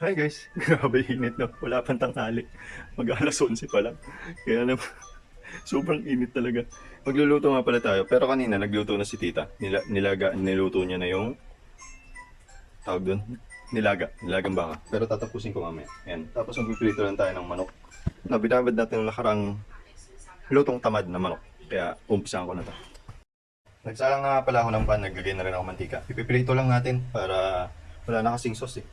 Hi guys, grabe init no. Wala pang tanghali. Mag-alas 11 pa lang. Kaya naman, sobrang init talaga. Magluluto nga pala tayo. Pero kanina nagluto na si tita. Niluto niya na yung tawag doon. Nilagang baka. Pero tatapusin ko mamaya. Ayan. Tapos magpiprito lang tayo ng manok. Na binabad natin yung nakarang lutong tamad na manok. Kaya umpisahan ko na to. Nagsalang nga pala ako ng pan. Naglagay na rin ako mantika. Ipiprito lang natin para wala na kasing sauce eh.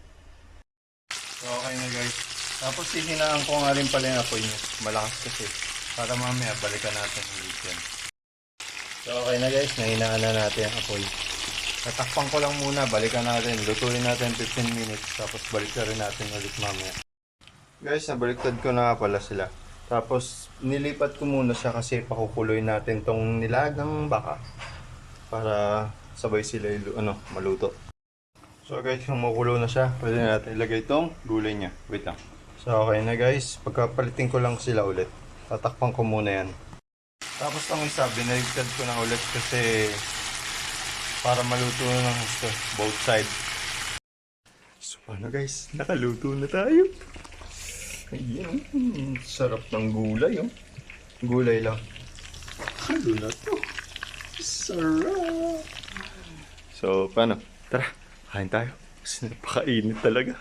So, okay na guys. Tapos hihinaan ko nga rin pala yung apoy niya. Malakas kasi. Para mamaya balikan natin ulit yan. So okay na guys. Nahinaan na natin ang apoy. Tatakpan ko lang muna. Balikan natin. Lutuin natin 15 minutes. Tapos balikan rin natin ulit mamaya. Guys, nabaliktad ko na pala sila. Tapos nilipat ko muna siya kasi pakukuloy natin tong nilagang baka. Para sabay sila maluto. So guys, kumukulo na siya. Pwede natin ilagay itong gulay niya. Wait lang. So okay na guys. Pagkapalitin ko lang sila ulit. Tatakpan ko muna yan. Tapos ang isa, binaligtad ko na ulit kasi para maluto na ng gusto. Both side. So paano guys? Nakaluto na tayo. Ayan. Sarap ng gulay oh. Gulay lang. Halo na to. Sarap. So paano? Tara. Kain tayo. Kasi napakainit talaga.